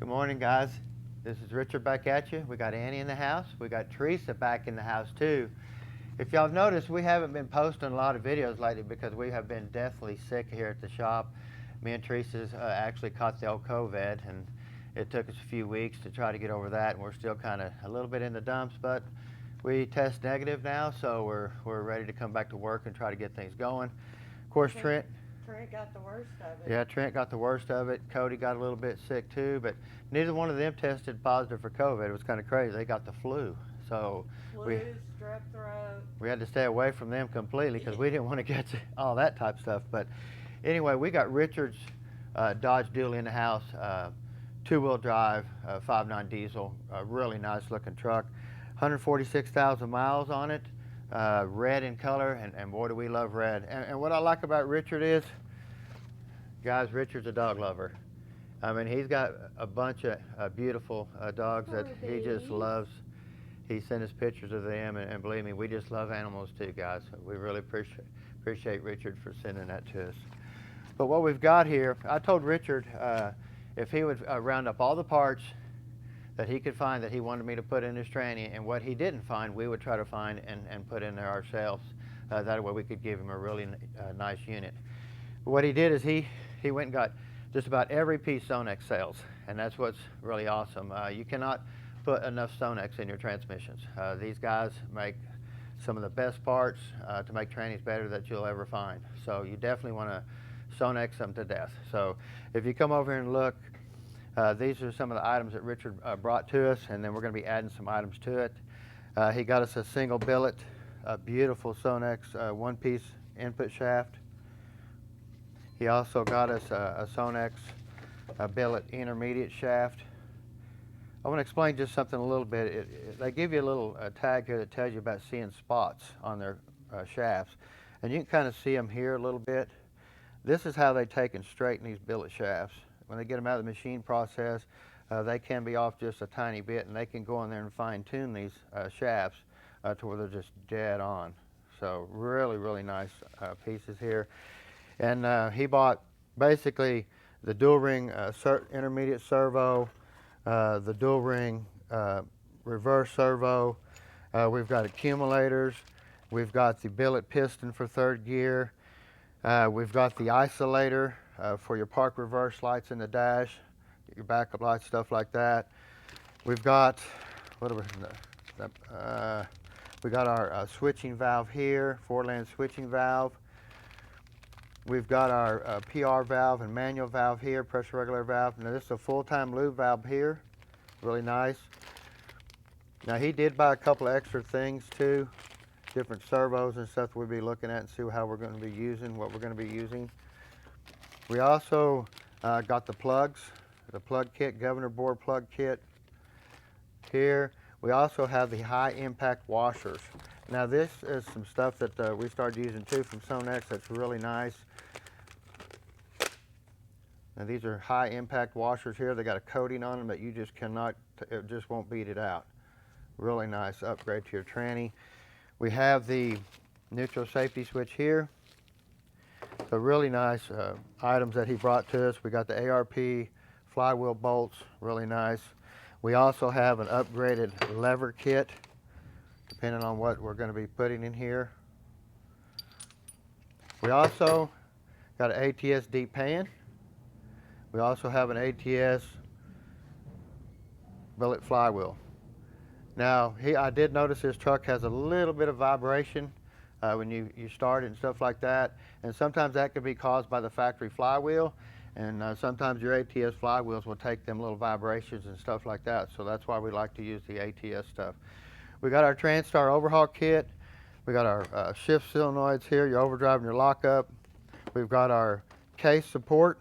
Good morning, guys. This is Richard back at you. We got Annie in the house. We got Teresa back in the house too. If y'all have noticed, we haven't been posting a lot of videos lately because we have been deathly sick here at the shop. Me and Teresa actually caught the old COVID, and it took us a few weeks to try to get over that, and we're still kind of a little bit in the dumps, but we test negative now, so we're ready to come back to work and try to get things going. Of course, Trent Got the worst of it. Yeah, Trent got the worst of it. Cody got a little bit sick too, but neither one of them tested positive for COVID. It was kind of crazy. They got the flu. So Flu, strep throat. we had to stay away from them completely because we didn't want to get all that type stuff. But anyway, we got Richard's Dodge Dually in the house, two-wheel drive, 5.9 diesel, a really nice looking truck, 146,000 miles on it, red in color, and boy do we love red. And what I like about Richard is, guys, Richard's a dog lover. I mean, he's got a bunch of beautiful dogs that he just loves. He sent us pictures of them, and believe me, we just love animals too, guys. We really appreciate Richard for sending that to us. But what we've got here, I told Richard if he would round up all the parts that he could find that he wanted me to put in his tranny, and what he didn't find, we would try to find and put in there ourselves. That way we could give him a really nice unit. But what he did is he went and got just about every piece Sonex sells, and that's what's really awesome. You cannot put enough Sonex in your transmissions. These guys make some of the best parts to make trannies better that you'll ever find. So you definitely want to Sonex them to death. So if you come over here and look, these are some of the items that Richard brought to us, and then we're going to be adding some items to it. He got us a single billet, a beautiful Sonex one-piece input shaft. He also got us a Sonex billet intermediate shaft. I want to explain just something a little bit. They give you a little tag here that tells you about seeing spots on their shafts, and you can kind of see them here a little bit. This is how they take and straighten these billet shafts. When they get them out of the machine process, they can be off just a tiny bit, and they can go in there and fine-tune these shafts to where they're just dead on. So really, really nice pieces here. And he bought basically the dual ring intermediate servo, the dual ring reverse servo. We've got accumulators. We've got the billet piston for third gear. We've got the isolator for your park reverse lights in the dash, your backup lights, stuff like that. We've got, we got our switching valve here, 4-land switching valve. We've got our PR valve and manual valve here, pressure regulator valve. Now this is a full-time lube valve here, really nice. Now he did buy a couple of extra things too, different servos and stuff we'll be looking at and see how we're going to be using, what we're going to be using. We also got the plugs, the plug kit, governor board plug kit here. We also have the high impact washers. Now this is some stuff that we started using too from Sonex that's really nice. Now these are high impact washers here. They got a coating on them that you just cannot, it just won't beat it out. Really nice upgrade to your tranny. We have the neutral safety switch here. So really nice items that he brought to us. We got the ARP flywheel bolts, really nice. We also have an upgraded lever kit, depending on what we're going to be putting in here. We also got an ATS deep pan. We also have an ATS billet flywheel. Now, I did notice this truck has a little bit of vibration when you start it and stuff like that, and sometimes that could be caused by the factory flywheel, and sometimes your ATS flywheels will take them little vibrations and stuff like that, so that's why we like to use the ATS stuff. We got our TransStar overhaul kit. We got our shift solenoids here, your overdrive and your lockup. We've got our case support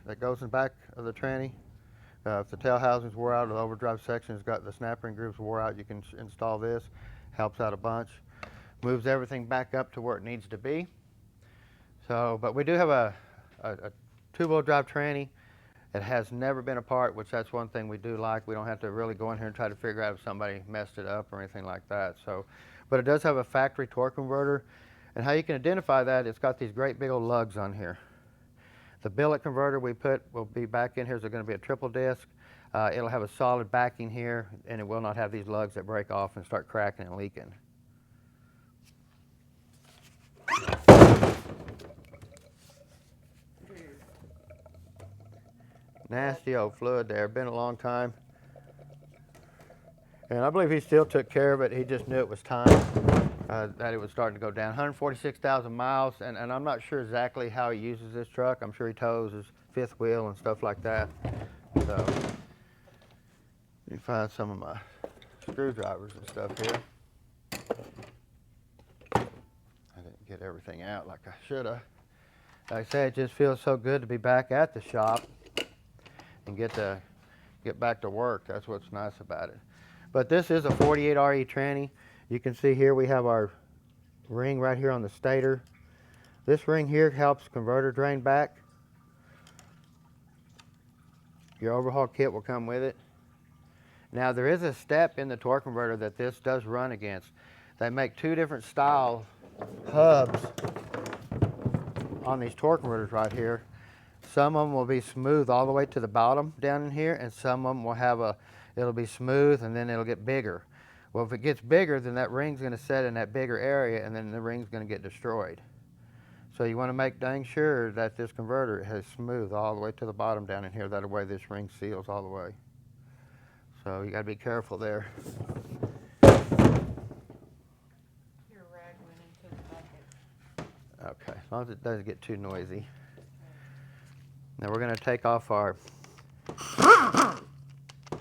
that goes in the back of the tranny. If the tail housings wore out or the overdrive section has got the snap ring grooves wore out, you can install this. Helps out a bunch. Moves everything back up to where it needs to be. So, but we do have a two-wheel drive tranny. It has never been apart, which that's one thing we do like. We don't have to really go in here and try to figure out if somebody messed it up or anything like that. So, but it does have a factory torque converter. And how you can identify that, it's got these great big old lugs on here. The billet converter we put will be back in here. Is going to be a triple disc. It'll have a solid backing here, and it will not have these lugs that break off and start cracking and leaking. Nasty old fluid there. Been a long time. And I believe he still took care of it. He just knew it was time that it was starting to go down. 146,000 miles, and I'm not sure exactly how he uses this truck. I'm sure he tows his fifth wheel and stuff like that. So, let me find some of my screwdrivers and stuff here. I didn't get everything out like I should have. Like I say, it just feels so good to be back at the shop and get back to work. That's what's nice about it. But this is a 48 RE tranny. You can see here we have our ring right here on the stator. This ring here helps converter drain back. Your overhaul kit will come with it. Now there is a step in the torque converter that this does run against. They make two different style hubs on these torque converters right here. Some of them will be smooth all the way to the bottom down in here, and some of them will have it'll be smooth and then it'll get bigger. Well, if it gets bigger, then that ring's going to set in that bigger area, and then the ring's going to get destroyed. So you want to make dang sure that this converter is smooth all the way to the bottom down in here. That way this ring seals all the way. So you got to be careful there. Your rag went into the bucket. Okay, as long as it doesn't get too noisy. Now we're going to take off our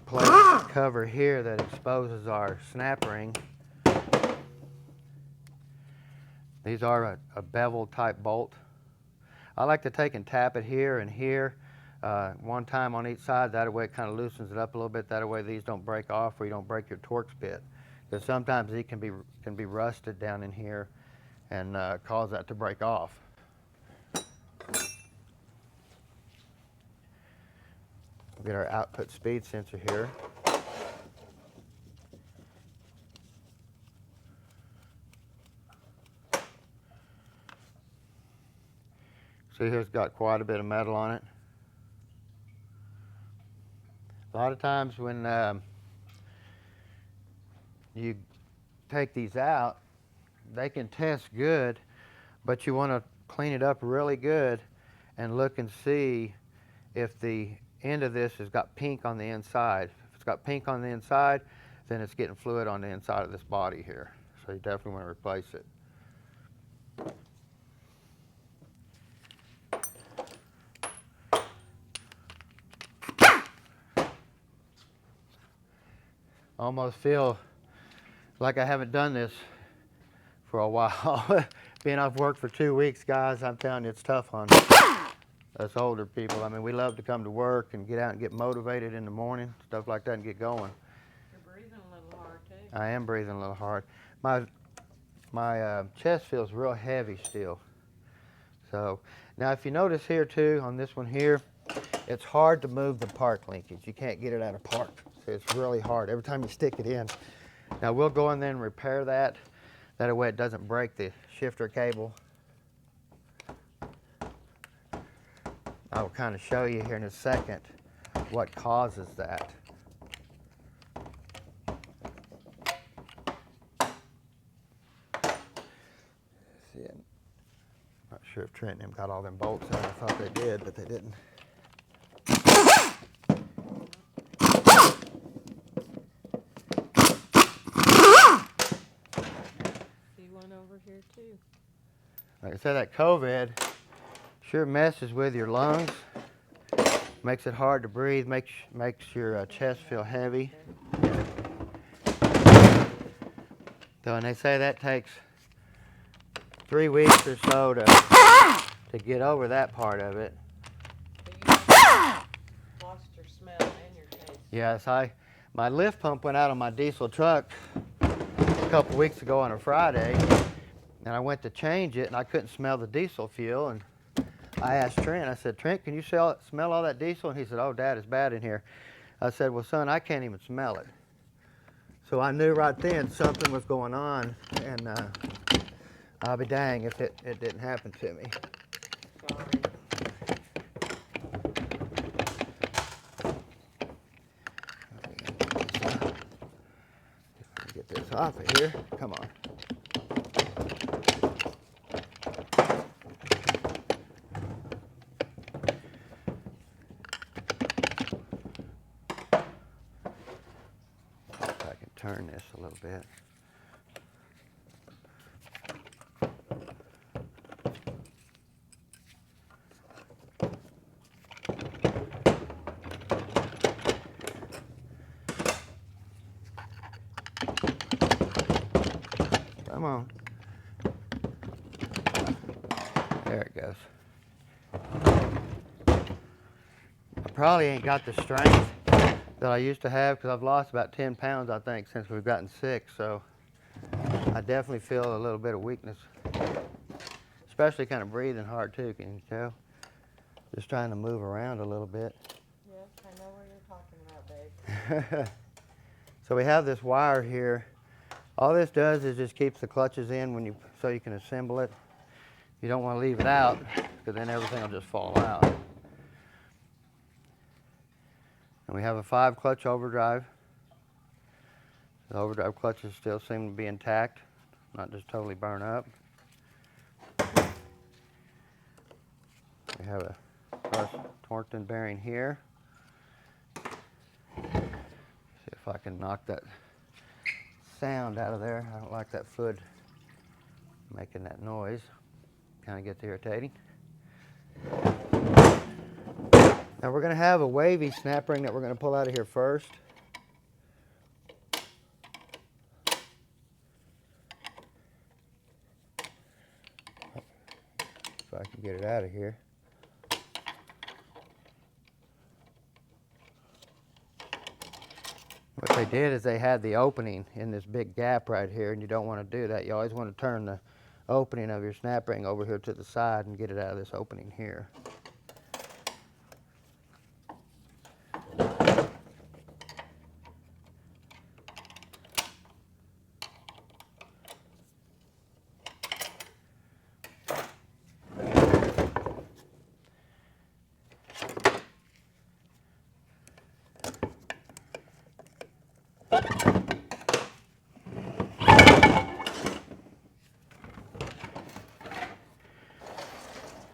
plate cover here that exposes our snap ring. These are a bevel type bolt. I like to take and tap it here and here, one time on each side. That way it kind of loosens it up a little bit. That way these don't break off or you don't break your Torx bit. Because sometimes these can be rusted down in here and cause that to break off. We'll get our output speed sensor here. See here, it's got quite a bit of metal on it. A lot of times when you take these out, they can test good, but you want to clean it up really good and look and see if the end of this has got pink on the inside. If it's got pink on the inside, then it's getting fluid on the inside of this body here. So you definitely want to replace it. I almost feel like I haven't done this for a while. Being off work for 2 weeks, guys, I'm telling you, it's tough on us older people. I mean, we love to come to work and get out and get motivated in the morning, stuff like that, and get going. You're breathing a little hard, too. I am breathing a little hard. My chest feels real heavy still. So, now if you notice here, too, on this one here, it's hard to move the park linkage. You can't get it out of park. So it's really hard every time you stick it in. Now we'll go in there and repair that. That way it doesn't break the shifter cable. I will kind of show you here in a second what causes that. See, I'm not sure if Trent and them got all them bolts out. I thought they did, but they didn't. Over here too. Like I said, that COVID sure messes with your lungs, makes it hard to breathe, makes your chest feel heavy. So, and they say that takes 3 weeks or so to get over that part of it. So you lost your smell and your taste. Yes, my lift pump went out on my diesel truck a couple weeks ago on a Friday, and I went to change it and I couldn't smell the diesel fuel, and I asked Trent, I said, Trent, can you smell all that diesel? And he said, oh, Dad, it's bad in here. I said, well, son, I can't even smell it. So I knew right then something was going on, and I'll be dang if it didn't happen to me. Sorry. this off of here. Come on. If I can turn this a little bit. Come on. There it goes. I probably ain't got the strength that I used to have because I've lost about 10 pounds, I think, since we've gotten sick. So I definitely feel a little bit of weakness, especially kind of breathing hard too. Can you tell? Just trying to move around a little bit. Yes, I know what you're talking about, babe. So we have this wire here. All this does is just keeps the clutches in when so you can assemble it. You don't want to leave it out because then everything will just fall out. And we have a 5 clutch overdrive. The overdrive clutches still seem to be intact, not just totally burn up. We have a Torrington bearing here. See if I can knock that sound out of there. I don't like that foot making that noise. Kind of gets irritating. Now we're going to have a wavy snap ring that we're going to pull out of here first. If I can get it out of here. What they did is they had the opening in this big gap right here, and you don't want to do that. You always want to turn the opening of your snap ring over here to the side and get it out of this opening here.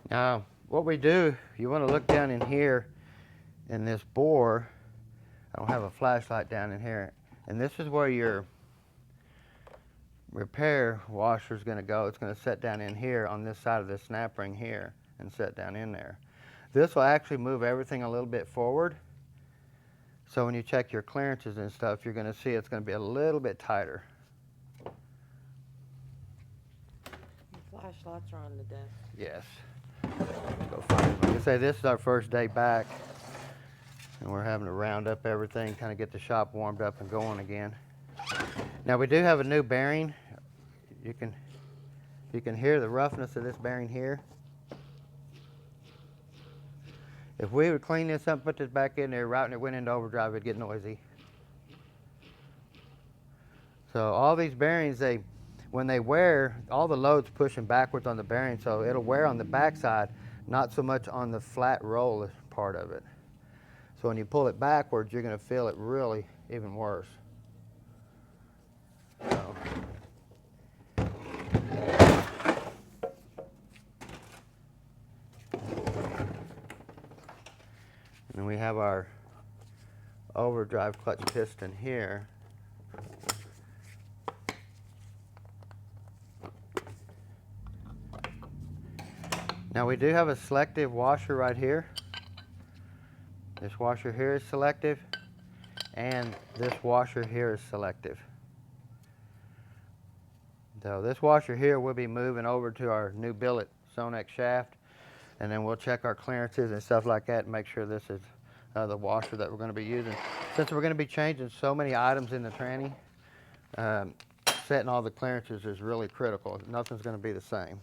Now, what we do, you want to look down in here in this bore. I don't have a flashlight down in here. And this is where your repair washer is going to go. It's going to set down in here on this side of the snap ring here and set down in there. This will actually move everything a little bit forward. So when you check your clearances and stuff, you're going to see it's going to be a little bit tighter. Your flashlights are on the desk. Yes. Let's go find them. Like I say, this is our first day back, and we're having to round up everything, kind of get the shop warmed up and going again. Now we do have a new bearing. You can hear the roughness of this bearing here. If we would clean this up, put this back in there right when it went into overdrive, it'd get noisy. So all these bearings, when they wear, all the load's pushing backwards on the bearing, so it'll wear on the backside, not so much on the flat roll part of it. So when you pull it backwards, you're going to feel it really even worse. So. And we have our overdrive clutch piston here. Now we do have a selective washer right here. This washer here is selective, and this washer here is selective. So this washer here will be moving over to our new billet Sonex shaft, and then we'll check our clearances and stuff like that and make sure this is the washer that we're going to be using. Since we're going to be changing so many items in the tranny, setting all the clearances is really critical. Nothing's going to be the same.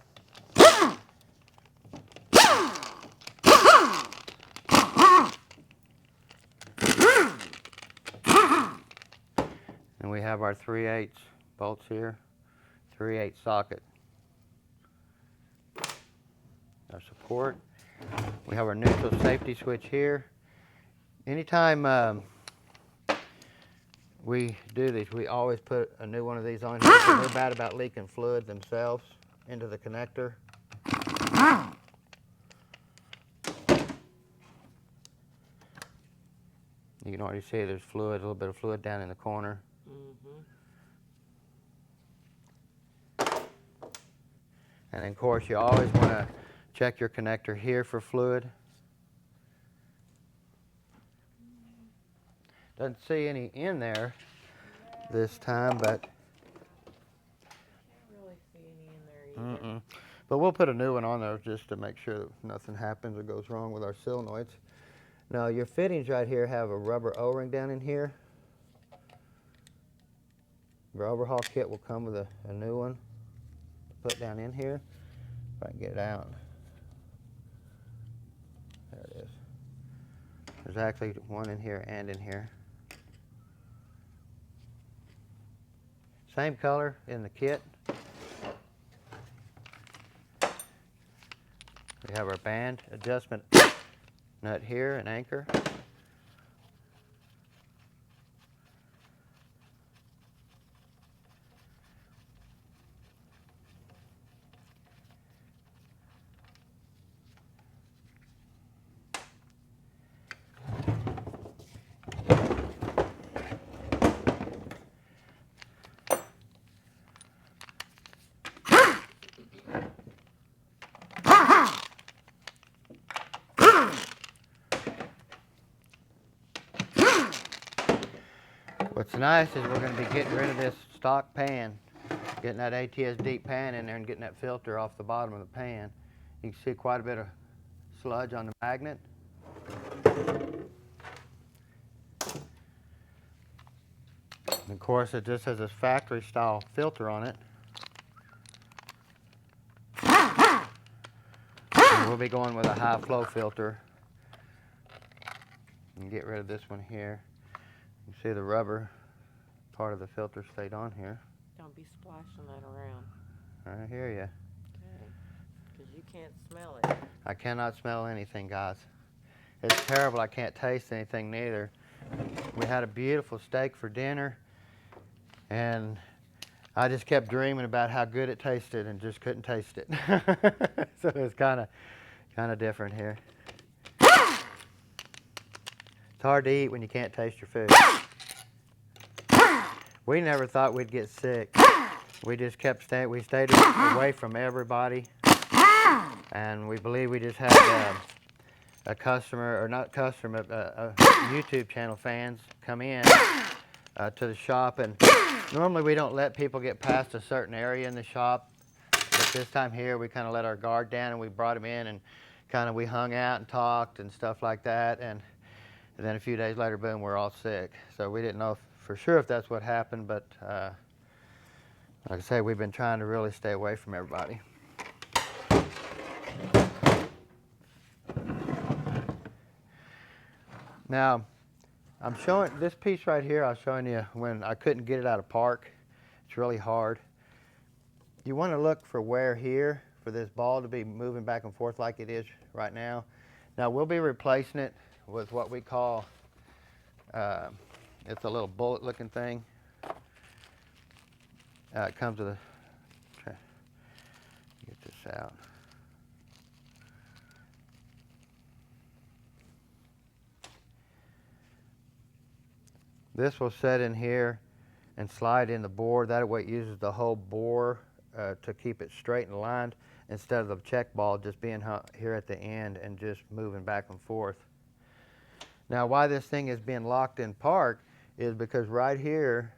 And we have our 3/8 bolts here, 3/8 socket. Our support. We have our neutral safety switch here. Anytime we do these, we always put a new one of these on here because they're bad about leaking fluid themselves into the connector. You can already see there's fluid, a little bit of fluid down in the corner. And then, of course, you always want to check your connector here for fluid. Doesn't see any in there this time, but Can't really see any in there either. But we'll put a new one on there just to make sure that nothing happens or goes wrong with our solenoids. Now, your fittings right here have a rubber O-ring down in here. Your overhaul kit will come with a new one to put down in here. If I can get it out. There it is. There's actually one in here and in here. Same color in the kit. We have our band adjustment nut here, an anchor. What's nice is we're going to be getting rid of this stock pan, getting that ATS deep pan in there and getting that filter off the bottom of the pan. You can see quite a bit of sludge on the magnet. And of course, it just has this factory style filter on it. And we'll be going with a high flow filter. And get rid of this one here. You see the rubber part of the filter stayed on here. Don't be splashing that around. I hear you. Okay. Because you can't smell it. I cannot smell anything, guys. It's terrible. I can't taste anything neither. We had a beautiful steak for dinner, and I just kept dreaming about how good it tasted and just couldn't taste it. So it's kind of different here. It's hard to eat when you can't taste your food. We never thought we'd get sick. We just kept we stayed away from everybody, and we believe we just had a customer, or not customer, a YouTube channel fans come in to the shop, and normally we don't let people get past a certain area in the shop, but this time here we kind of let our guard down and we brought them in and we hung out and talked and stuff like that, and then a few days later, boom, we're all sick. So we didn't know for sure if that's what happened, but like I say, we've been trying to really stay away from everybody. Now, I'm showing this piece right here. I was showing you when I couldn't get it out of park. It's really hard. You want to look for wear here for this ball to be moving back and forth like it is right now. Now, we'll be replacing it with what we call, it's a little bullet looking thing. It comes with a, try to get this out. This will set in here and slide in the bore. That way it uses the whole bore to keep it straight and lined instead of the check ball just being here at the end and just moving back and forth. Now, why this thing is being locked in park is because right here,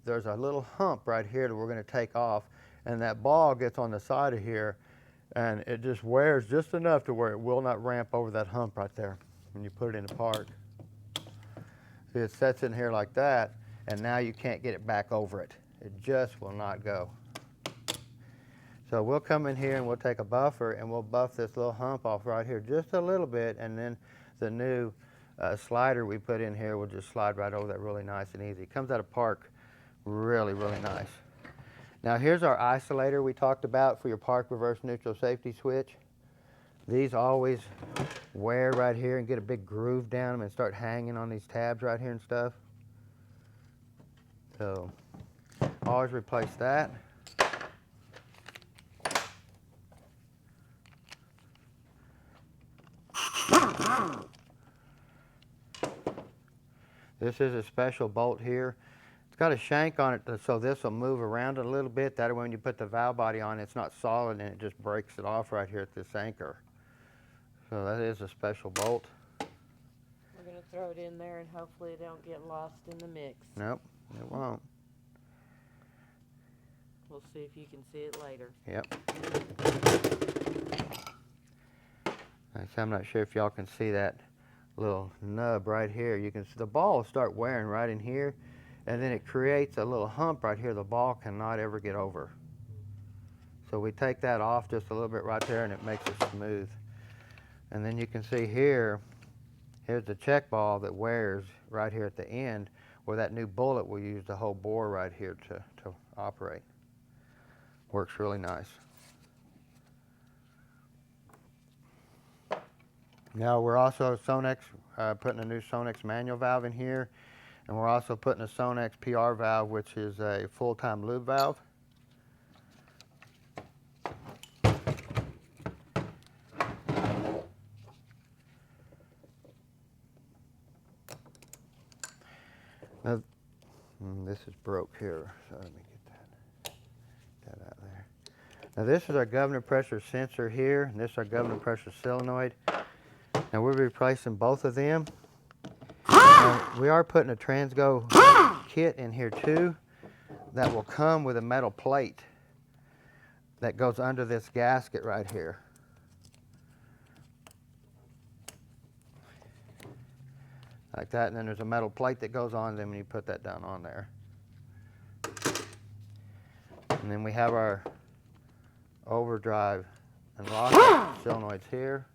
there's a little hump right here that we're going to take off, and that ball gets on the side of here, and it just wears just enough to where it will not ramp over that hump right there when you put it in the park. See, it sets in here like that, and now you can't get it back over it. It just will not go. So we'll come in here and we'll take a buffer and we'll buff this little hump off right here just a little bit, and then the new slider we put in here will just slide right over that really nice and easy. It comes out of park really, really nice. Now here's our isolator we talked about for your park reverse neutral safety switch. These always wear right here and get a big groove down them and start hanging on these tabs right here and stuff. So always replace that. This is a special bolt here. It's got a shank on it, so this will move around a little bit. That way when you put the valve body on, it's not solid and it just breaks it off right here at this anchor. So that is a special bolt. We're going to throw it in there and hopefully it don't get lost in the mix. Nope, it won't. We'll see if you can see it later. Yep. I'm not sure if y'all can see that little nub right here. You can see the ball will start wearing right in here, and then it creates a little hump right here the ball cannot ever get over. So we take that off just a little bit right there and it makes it smooth. And then you can see here, here's the check ball that wears right here at the end, where that new bullet will use the whole bore right here to operate. Works really nice. Now we're also Sonex, putting a new Sonex manual valve in here, and we're also putting a Sonex PR valve, which is a full-time lube valve. Now, this is broke here, so let me get that out there. Now this is our governor pressure sensor here, and this is our governor pressure solenoid. Now we're replacing both of them. We are putting a Transgo kit in here too that will come with a metal plate that goes under this gasket right here. Like that, and then there's a metal plate that goes on them when you put that down on there. And then we have our overdrive and rocket solenoids here.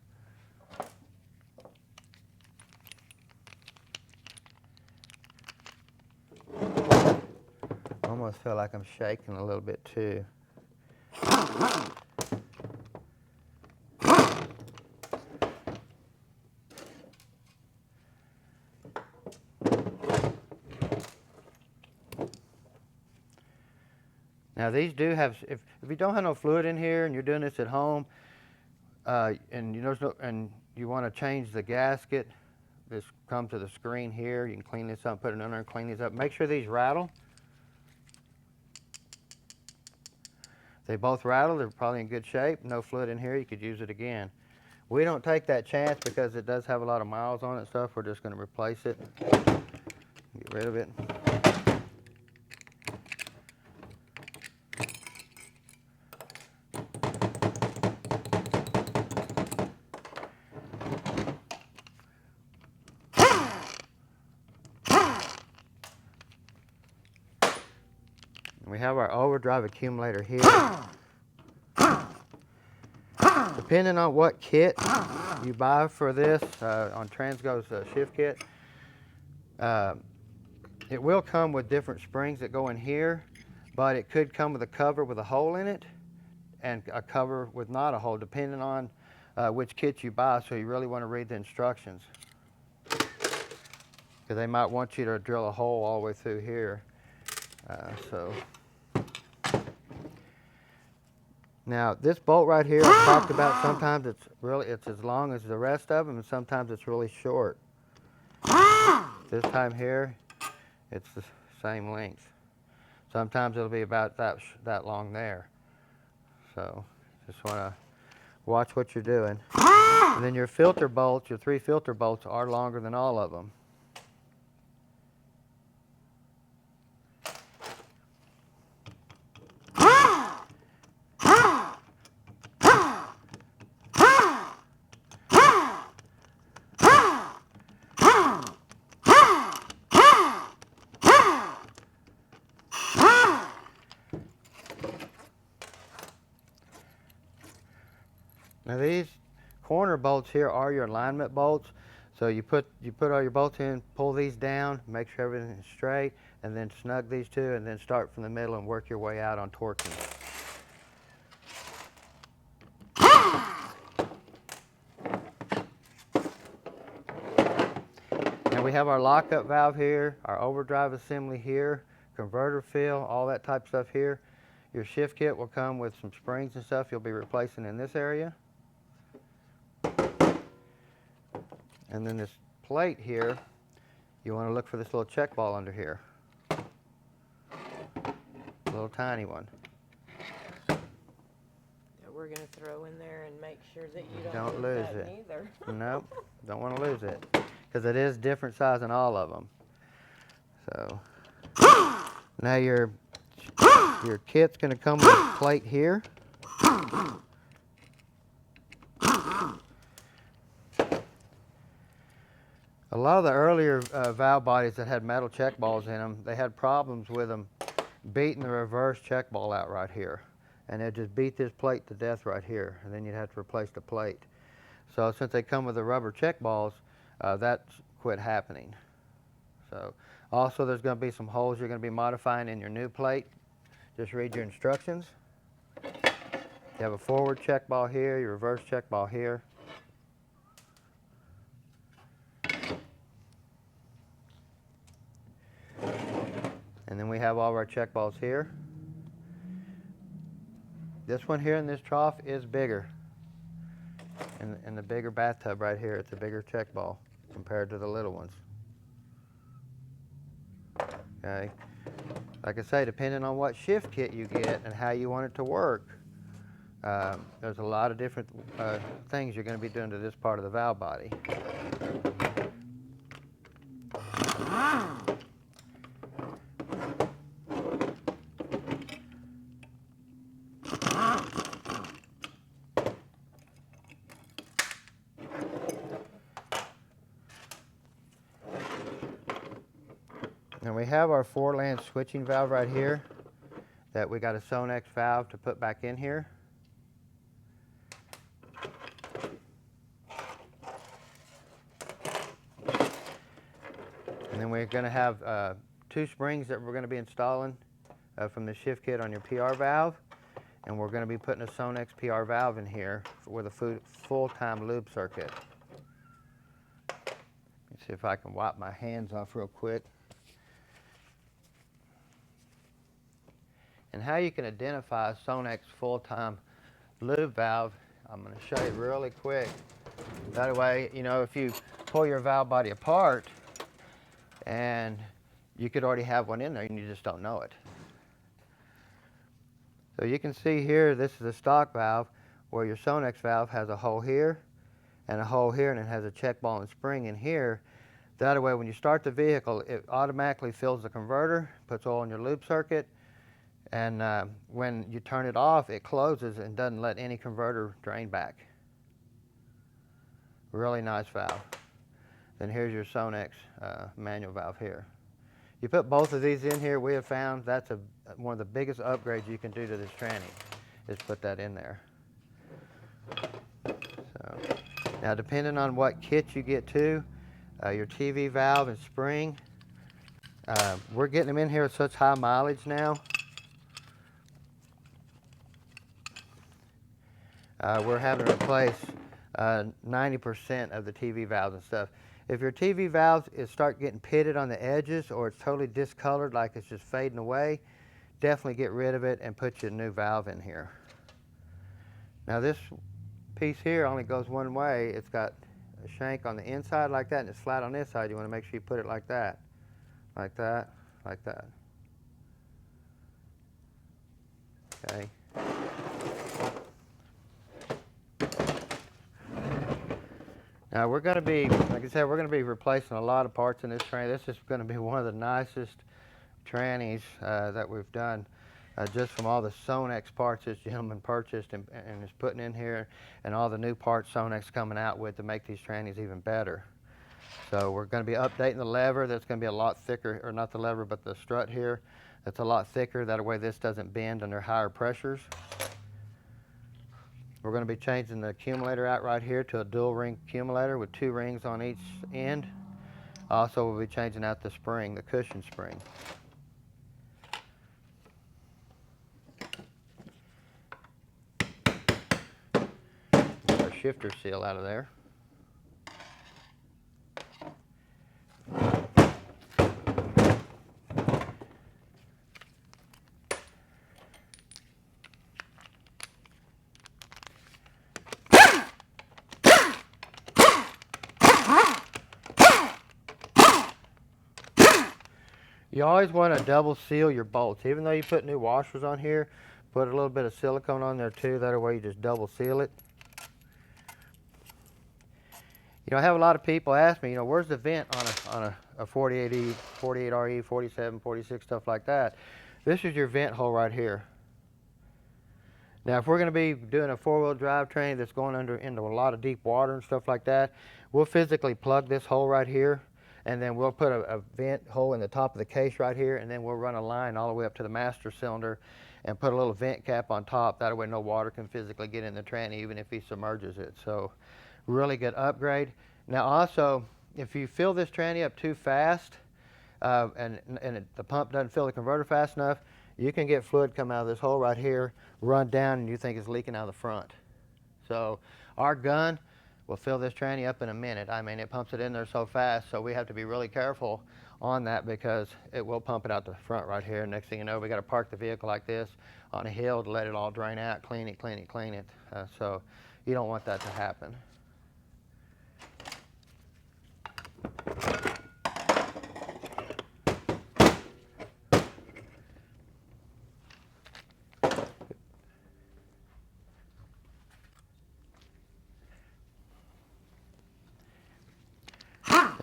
Almost feel like I'm shaking a little bit too. Now these do have, if you don't have no fluid in here and you're doing this at home, and you want to change the gasket, this comes to the screen here. You can clean this up, put it under and clean these up. Make sure these rattle. They both rattle, they're probably in good shape. No fluid in here, you could use it again. We don't take that chance because it does have a lot of miles on it and stuff. We're just going to replace it, get rid of it. We have our overdrive accumulator here. Depending on what kit you buy for this, on Transgo's shift kit, it will come with different springs that go in here, but it could come with a cover with a hole in it and a cover with not a hole, depending on which kit you buy. So you really want to read the instructions, because they might want you to drill a hole all the way through here. Now this bolt right here I talked about, sometimes it's as long as the rest of them and sometimes it's really short. This time here it's the same length. Sometimes it'll be about that long there. So just want to watch what you're doing. And then your filter bolts, your 3 filter bolts are longer than all of them. Now these corner bolts here are your alignment bolts. So you put all your bolts in, pull these down, make sure everything is straight, and then snug these two, and then start from the middle and work your way out on torquing. Now we have our lockup valve here, our overdrive assembly here, converter fill, all that type of stuff here. Your shift kit will come with some springs and stuff you'll be replacing in this area. And then this plate here, you want to look for this little check ball under here. Little tiny one. That we're going to throw in there and make sure that you Don't lose lose that it. neither. Nope, don't want to lose it. Because it is different size in all of them. So, now your kit's going to come with a plate here. A lot of the earlier valve bodies that had metal check balls in them, they had problems with them beating the reverse check ball out right here. And they'd just beat this plate to death right here, and then you'd have to replace the plate. So since they come with the rubber check balls, that's quit happening. So also there's going to be some holes you're going to be modifying in your new plate. Just read your instructions. You have a forward check ball here, your reverse check ball here. And then we have all of our check balls here. This one here in this trough is bigger. In the bigger bathtub right here, it's a bigger check ball compared to the little ones. Okay. Like I say, depending on what shift kit you get and how you want it to work, there's a lot of different things you're going to be doing to this part of the valve body. And we have our 4-lance switching valve right here that we got a Sonex valve to put back in here. And then we're going to have 2 springs that we're going to be installing from the shift kit on your PR valve. And we're going to be putting a Sonex PR valve in here with a full-time lube circuit. Let's see if I can wipe my hands off real quick. And how you can identify a Sonex full-time lube valve, I'm going to show you really quick. That way, you know, if you pull your valve body apart, and you could already have one in there and you just don't know it. So you can see here, this is a stock valve where your Sonex valve has a hole here and a hole here, and it has a check ball and spring in here. That way, when you start the vehicle, it automatically fills the converter, puts oil in your lube circuit, and when you turn it off, it closes and doesn't let any converter drain back. Really nice valve. Then here's your Sonex manual valve here. You put both of these in here, we have found that's one of the biggest upgrades you can do to this tranny, is put that in there. So, now depending on what kit you get to, your TV valve and spring, we're getting them in here at such high mileage now. We're having to replace 90% of the TV valves and stuff. If your TV valves start getting pitted on the edges, or it's totally discolored, like it's just fading away, definitely get rid of it and put your new valve in here. Now this piece here only goes one way. It's got a shank on the inside like that, and it's flat on this side. You want to make sure you put it like that, like that, like that. Okay. Now we're going to be, like I said, we're going to be replacing a lot of parts in this tranny. This is going to be one of the nicest trannies that we've done, just from all the Sonex parts this gentleman purchased and is putting in here, and all the new parts Sonex coming out with to make these trannies even better. So we're going to be updating the lever. That's going to be a lot thicker, or not the lever, but the strut here. That's a lot thicker. That way this doesn't bend under higher pressures. We're going to be changing the accumulator out right here to a dual ring accumulator with 2 rings on each end. Also, we'll be changing out the spring, the cushion spring. Get our shifter seal out of there. You always want to double seal your bolts. Even though you put new washers on here, put a little bit of silicone on there too. That way you just double seal it. You know, I have a lot of people ask me, you know, where's the vent on a 48E, 48RE, 47, 46, stuff like that. This is your vent hole right here. Now, if we're going to be doing a four-wheel drive train that's going into a lot of deep water and stuff like that, we'll physically plug this hole right here, and then we'll put a vent hole in the top of the case right here, and then we'll run a line all the way up to the master cylinder and put a little vent cap on top. That way no water can physically get in the tranny even if he submerges it. So really good upgrade. Now also, if you fill this tranny up too fast and the pump doesn't fill the converter fast enough, you can get fluid come out of this hole right here, run down, and you think it's leaking out of the front. So our gun will fill this tranny up in a minute. I mean, it pumps it in there so fast, so we have to be really careful on that because it will pump it out the front right here. Next thing you know, we got to park the vehicle like this on a hill to let it all drain out, clean it, clean it, clean it. So you don't want that to happen.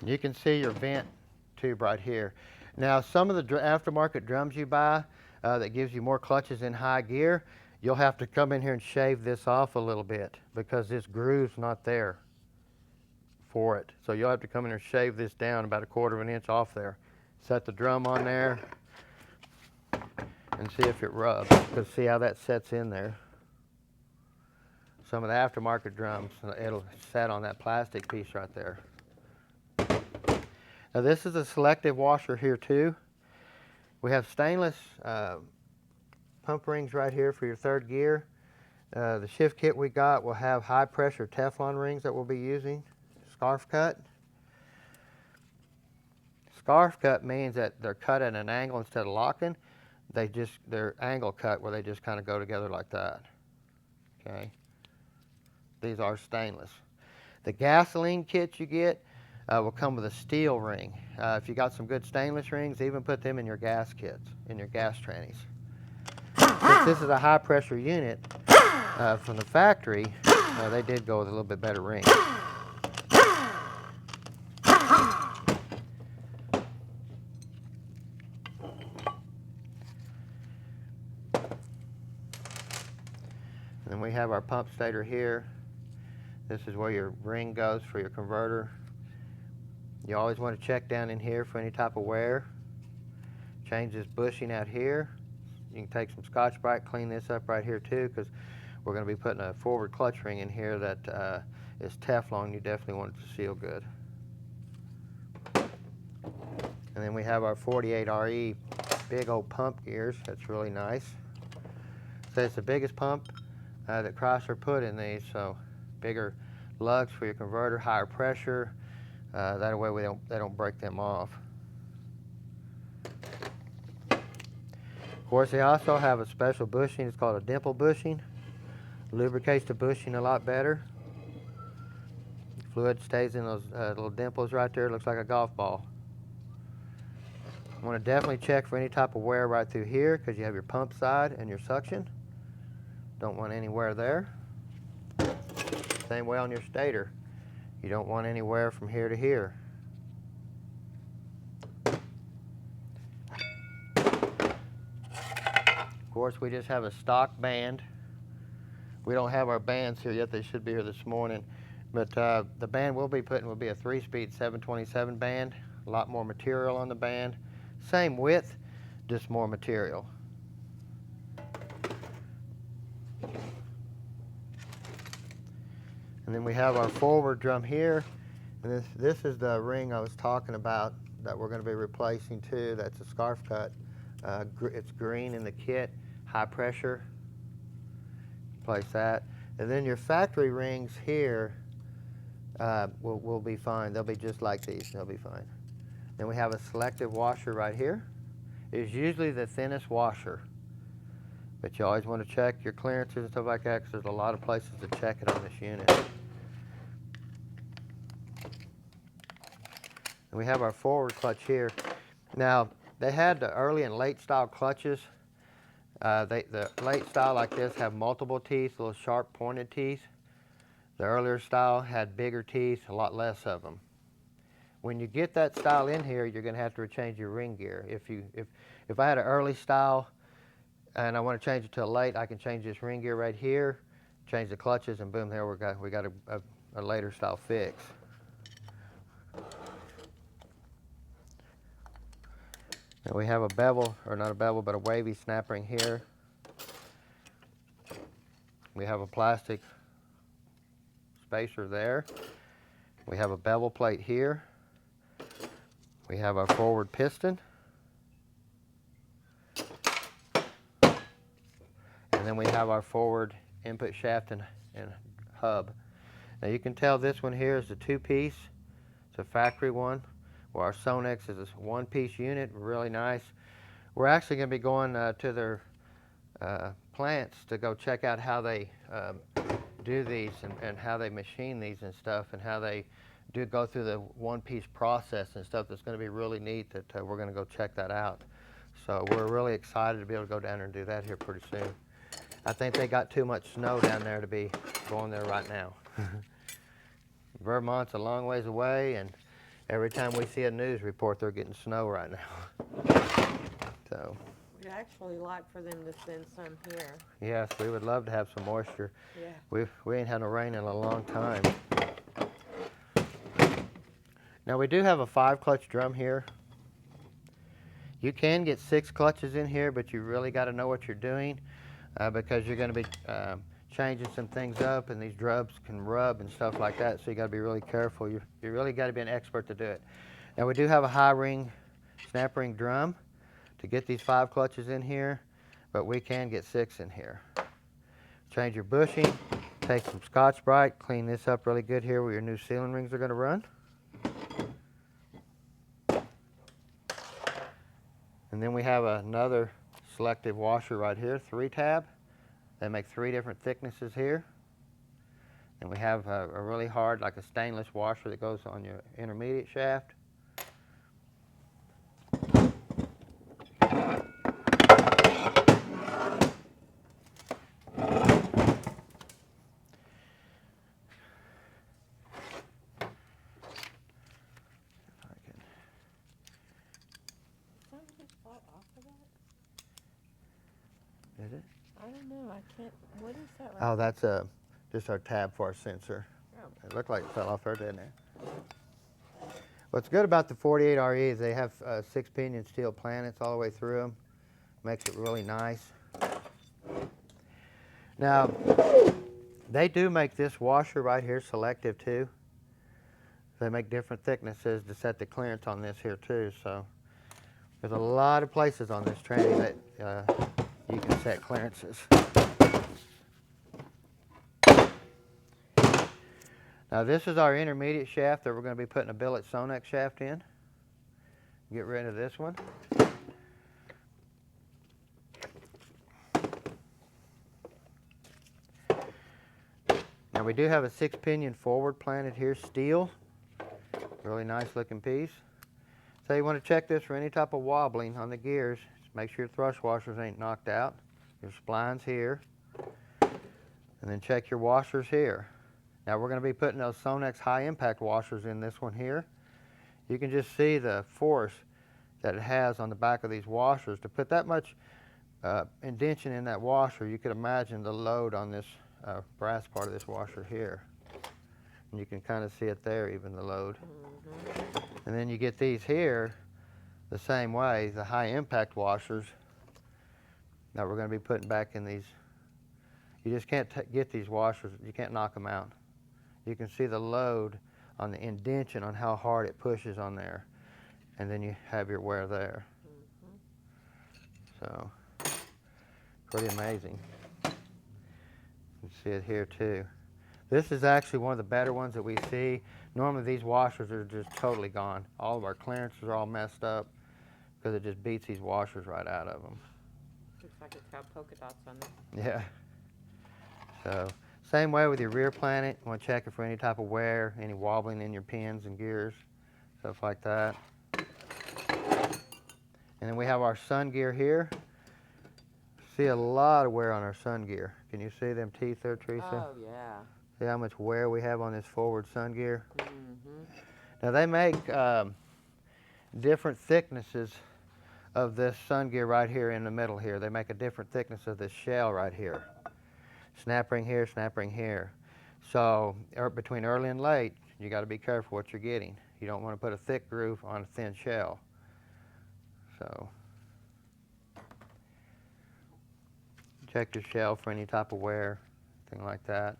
You can see your vent tube right here. Now, some of the aftermarket drums you buy that gives you more clutches in high gear, you'll have to come in here and shave this off a little bit because this groove's not there for it. So you'll have to come in and shave this down about 1/4 inch off there. Set the drum on there and see if it rubs, because see how that sets in there. Some of the aftermarket drums, it'll set on that plastic piece right there. Now this is a selective washer here too. We have stainless pump rings right here for your 3rd gear. The shift kit we got will have high pressure Teflon rings that we'll be using. Scarf cut. Scarf cut means that they're cut at an angle instead of locking. They're angle cut where they just kind of go together like that. Okay. These are stainless. The gasoline kit you get will come with a steel ring. If you got some good stainless rings, even put them in your gas kits, in your gas trannies. Since this is a high pressure unit from the factory, they did go with a little bit better ring. And then we have our pump stator here. This is where your ring goes for your converter. You always want to check down in here for any type of wear. Change this bushing out here. You can take some Scotch-Brite, clean this up right here too, because we're going to be putting a forward clutch ring in here that is Teflon. You definitely want it to seal good. And then we have our 48RE big old pump gears. That's really nice. So it's the biggest pump that Chrysler put in these, so bigger lugs for your converter, higher pressure. That way they don't break them off. Of course, they also have a special bushing. It's called a dimple bushing. Lubricates the bushing a lot better. Fluid stays in those little dimples right there. It looks like a golf ball. You want to definitely check for any type of wear right through here because you have your pump side and your suction. Don't want any wear there. Same way on your stator. You don't want any wear from here to here. Of course, we just have a stock band. We don't have our bands here yet. They should be here this morning. But the band we'll be putting will be a 3-speed 727 band. A lot more material on the band. Same width, just more material. And then we have our forward drum here. And this is the ring I was talking about that we're going to be replacing too. That's a scarf cut. It's green in the kit, high pressure. Place that. And then your factory rings here will be fine. They'll be just like these. They'll be fine. Then we have a selective washer right here. It's usually the thinnest washer. But you always want to check your clearances and stuff like that because there's a lot of places to check it on this unit. And we have our forward clutch here. Now, They had the early and late style clutches. The late style like this have multiple teeth, little sharp pointed teeth. The earlier style had bigger teeth, a lot less of them. When you get that style in here, you're going to have to change your ring gear. If I had an early style and I want to change it to a late, I can change this ring gear right here, change the clutches, and boom, there we got a later style fix. And we have a bevel, or not a bevel, but a wavy snap ring here. We have a plastic spacer there. We have a bevel plate here. We have our forward piston. And then we have our forward input shaft and hub. Now you can tell this one here is a two-piece. It's a factory one. Well, our Sonex is a one-piece unit, really nice. We're actually going to be going to their plants to go check out how they do these and how they machine these and stuff, and how they do go through the one-piece process and stuff. That's going to be really neat. That we're going to go check that out. So we're really excited to be able to go down there and do that here pretty soon. I think they got too much snow down there to be going there right now. Vermont's a long ways away, and every time we see a news report, they're getting snow right now. So. We'd actually like for them to send some here. Yes, we would love to have some moisture. Yeah. We ain't had no rain in a long time. Now we do have a 5-clutch drum here. You can get 6 clutches in here, but you really got to know what you're doing because you're going to be changing some things up, and these drums can rub and stuff like that, so you got to be really careful. You really got to be an expert to do it. Now we do have a high ring, snap ring drum to get these 5 clutches in here, but we can get 6 in here. Change your bushing, take some Scotch-Brite, clean this up really good here where your new sealing rings are going to run. And then we have another selective washer right here, 3-tab. They make 3 different thicknesses here. And we have a really hard, like a stainless washer that goes on your intermediate shaft. Is it? I don't know. I can't. What is that? Oh, that's just our tab for our sensor. Oh. It looked like it fell off there, didn't it? What's good about the 48RE is they have 6-pinion steel planets all the way through them. Makes it really nice. Now, they do make this washer right here selective too. They make different thicknesses to set the clearance on this here too. So there's a lot of places on this tranny that you can set clearances. Now this is our intermediate shaft that we're going to be putting a billet Sonex shaft in. Get rid of this one. Now we do have a 6-pinion forward planted here, steel. Really nice looking piece. So you want to check this for any type of wobbling on the gears. Just make sure your thrust washers ain't knocked out. Your splines here. And then check your washers here. Now we're going to be putting those Sonex high impact washers in this one here. You can just see the force that it has on the back of these washers. To put that much indention in that washer, you could imagine the load on this brass part of this washer here. And you can kind of see it there, even the load. Mm-hmm. And then you get these here the same way, the high impact washers that we're going to be putting back in these. You just can't get these washers, you can't knock them out. You can see the load on the indention on how hard it pushes on there. And then you have your wear there. Mm-hmm. So, pretty amazing. You can see it here too. This is actually one of the better ones that we see. Normally these washers are just totally gone. All of our clearances are all messed up because it just beats these washers right out of them. Looks like it's got polka dots on it. Yeah. So, same way with your rear planet. You want to check it for any type of wear, any wobbling in your pins and gears, stuff like that. And then we have our sun gear here. See a lot of wear on our sun gear. Can you see them teeth there, Teresa? Oh, yeah. See how much wear we have on this forward sun gear? Mm-hmm. Now they make different thicknesses of this sun gear right here in the middle here. They make a different thickness of this shell right here. Snap ring here, snap ring here. So between early and late, you got to be careful what you're getting. You don't want to put a thick groove on a thin shell. So check your shell for any type of wear, thing like that.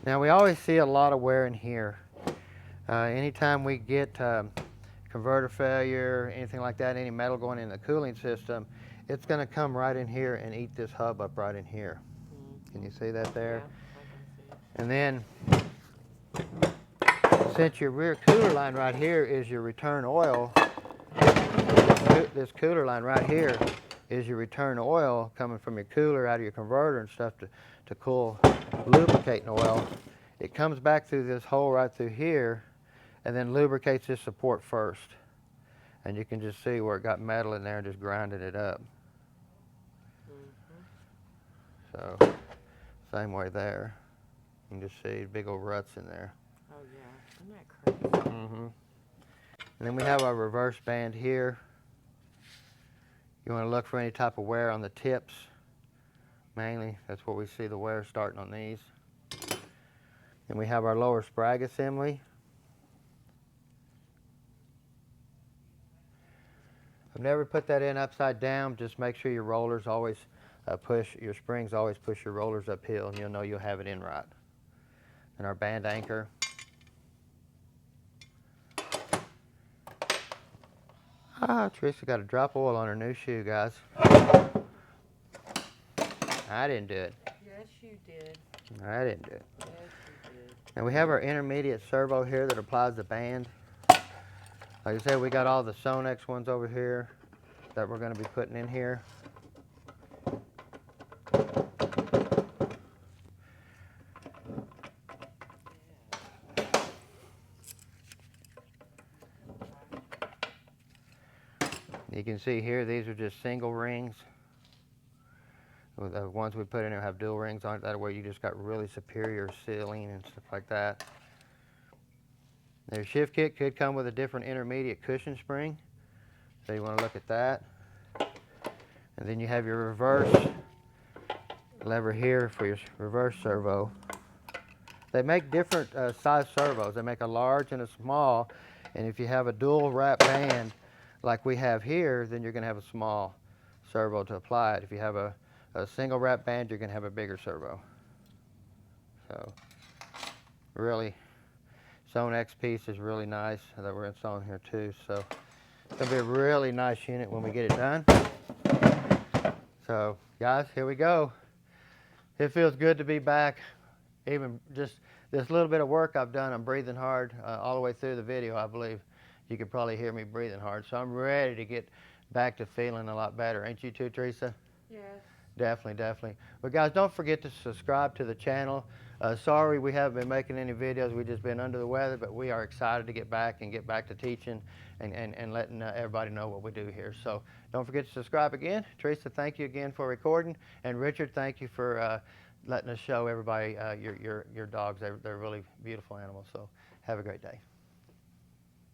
Now we always see a lot of wear in here. Anytime we get converter failure, anything like that, any metal going in the cooling system, it's going to come right in here and eat this hub up right in here. Mm-hmm. Can you see that there? Yeah, I can see it. And then, since your rear cooler line right here is your return oil, this cooler line right here is your return oil coming from your cooler out of your converter and stuff to cool lubricating oil. It comes back through this hole right through here and then lubricates this support first. And you can just see where it got metal in there and just grinded it up. Mm-hmm. So, same way there. You can just see big old ruts in there. Oh, yeah. Isn't that crazy? Mm-hmm. And then we have our reverse band here. You want to look for any type of wear on the tips. Mainly, that's where we see the wear starting on these. And we have our lower sprag assembly. I've never put that in upside down. Just make sure your rollers always your springs always push your rollers uphill, and you'll know you'll have it in right. And our band anchor. Ah, Teresa got a drop of oil on her new shoe, guys. I didn't do it. Yes, you did. I didn't do it. Yes, you did. Now we have our intermediate servo here that applies the band. Like I said, we got all the Sonex ones over here that we're going to be putting in here. You can see here, these are just single rings. The ones we put in there have dual rings on it. That way you just got really superior sealing and stuff like that. Their shift kit could come with a different intermediate cushion spring. So you want to look at that. And then you have your reverse lever here for your reverse servo. They make different size servos. They make a large and a small. And if you have a dual wrap band like we have here, then you're going to have a small servo to apply it. If you have a single wrap band, you're going to have a bigger servo. So really, Sonex piece is really nice that we're installing here too. So it's going to be a really nice unit when we get it done. So guys, here we go. It feels good to be back. Even just this little bit of work I've done, I'm breathing hard all the way through the video. I believe you can probably hear me breathing hard. So I'm ready to get back to feeling a lot better. Ain't you too, Teresa? Yes. Definitely, definitely. But guys, don't forget to subscribe to the channel. Sorry we haven't been making any videos. We've just been under the weather, but we are excited to get back to teaching and letting everybody know what we do here. So don't forget to subscribe again. Teresa, thank you again for recording. And Richard, thank you for letting us show everybody your dogs. They're really beautiful animals. So have a great day.